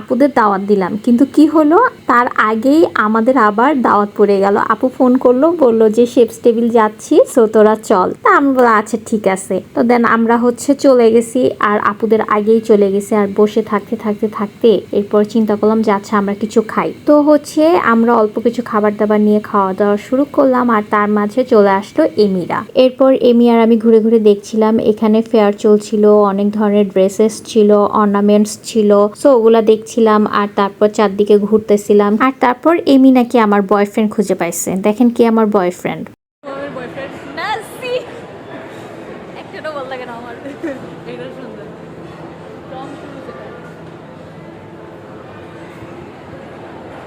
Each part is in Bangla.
আপুদের দাওয়াত দিলাম, কিন্তু কি হলো তার আগেই আমাদের আবার দাওয়াত পড়ে গেল। আপু ফোন করলো, বললো যে শেফস টেবিল যাচ্ছি, সো তোরা চল। তা আমি বললাম আচ্ছা ঠিক আছে। তো দেন আমরা চলে গেছি, আর আপুদের আগেই চলে গেছি। আর বসে থাকতে থাকতে থাকতে এরপর চিন্তা করলাম যে আচ্ছা আমরা কিছু খাই। তো আমরা অল্প কিছু খাবার দাবার নিয়ে খাওয়া দাওয়া শুরু করলাম, আর তার মাঝে চলে আসলো এমিরা। এরপর এমি আর আমি ঘুরে ঘুরে দেখছিলাম, এখানে ফেয়ার চলছিল, অনেক ধরনের ড্রেসেস ছিল, অর্নামেন্টস ছিল, সো ওগুলা দেখছিলাম। আর তারপর চারদিকে ঘুরতেছিলাম। আর তারপর এমি নাকি আমার বয়ফ্রেন্ড খুঁজে পাইছে। দেখেন কি আমার বয়ফ্রেন্ড।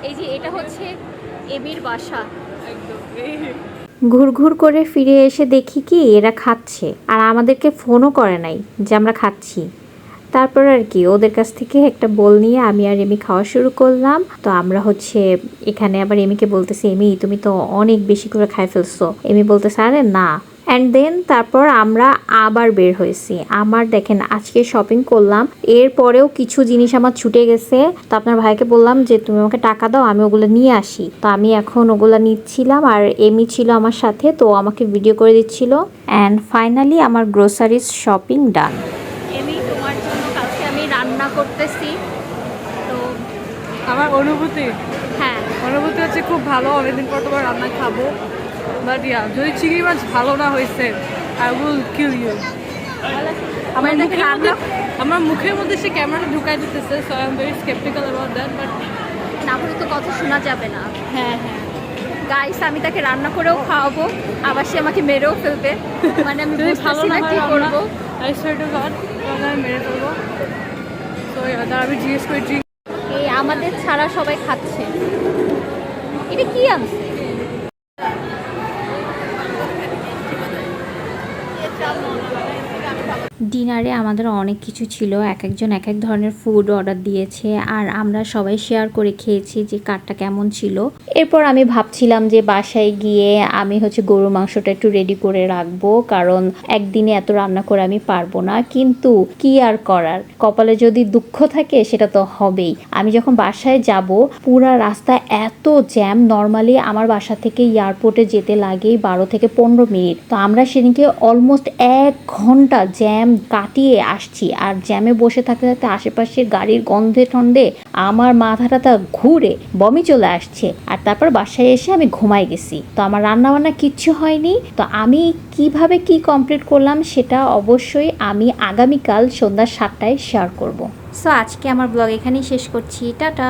এই যে এটা হচ্ছে এমির বাসা। ঘুর ঘুর করে ফিরে এসে দেখি কি এরা খাচ্ছে, আর আমাদেরকে ফোনও করে নাই যে আমরা খাচ্ছি। তারপর আর কি ওদের কাছ থেকে একটা বোল নিয়ে আমি আর এমি খাওয়া শুরু করলাম। তো আমরা এখানে আবার এমিকে বলতেছি, এমি তুমি তো অনেক বেশি করে খাই ফেলছো। এমি বলতেছে আরে না। অ্যান্ড দেন তারপর আমরা আবার বের হয়েছি। আমার দেখেন আজকে শপিং করলাম, এরপরেও কিছু জিনিস আমার ছুটে গেছে। তো আপনার ভাইকে বললাম যে তুমি আমাকে টাকা দাও, আমি ওগুলো নিয়ে আসি। তো আমি এখন ওগুলো নিচ্ছিলাম, আর এমি ছিল আমার সাথে, তো আমাকে ভিডিও করে দিচ্ছিল। অ্যান্ড ফাইনালি আমার গ্রোসারিজ শপিং ডান। এমি তোমার জন্য কালকে আমি রান্না করতেছি। তো আমার অনুভূতি হচ্ছে খুব ভালো, অনেকদিন পর তোমার রান্না খাবো। বাট যদি চিংড়ি মাছ ভালো না হয়েছে, আই উইল কিল ইউ। আমার মুখের মধ্যে সে ক্যামেরাটা ঢুকাই দিতেছে, so I am very sceptical about that. But না হলে তো কথা শোনা যাবে না। হ্যাঁ হ্যাঁ গাইস, আমি তাকে রান্না করেও খাওয়াবো, আবার সে আমাকে মেরেও ফেলবে। মানে আমি বুঝতেছি না কি করবো। আই সোয়ার টু গড, আমি মেরে ফেলবো। সো আমি জিজ্ঞেস করি এই আমাদের ছাড়া সবাই খাচ্ছে, এটা কি আনছে? ডিনারে আমাদের অনেক কিছু ছিল, এক একজন এক এক ধরনের ফুড অর্ডার দিয়েছে, আর আমরা সবাই শেয়ার করে খেয়েছি যে কারটা কেমন ছিল। এরপর আমি ভাবছিলাম যে বাসায় গিয়ে আমি গরুর মাংসটা একটু রেডি করে রাখবো, কারণ একদিনে এত রান্না করে আমি পারবো না। কিন্তু কি আর করার, কপালে যদি দুঃখ থাকে সেটা তো হবেই। আমি যখন বাসায় যাব, পুরা রাস্তা এত জ্যাম। নর্মালি আমার বাসা থেকে এয়ারপোর্টে যেতে লাগে 12 থেকে 15 মিনিট। তো আমরা সেদিনকে অলমোস্ট 1 ঘন্টা জ্যাম কাটিয়ে আসছি। আর জ্যামে বসে থাকতে থাকতে আশেপাশের গাড়ির গন্ধে টন্ধে আমার মাথাটা ঘুরে বমি চলে আসছে। আর তারপর বাসায় এসে আমি ঘুমাই গেছি। তো আমার রান্না বান্না কিচ্ছু হয়নি। তো আমি কিভাবে কি কমপ্লিট করলাম সেটা অবশ্যই আমি আগামীকাল সন্ধ্যা 7টায় শেয়ার করব। সো আজকে আমার ব্লগ এখানেই শেষ করছি। টাটা।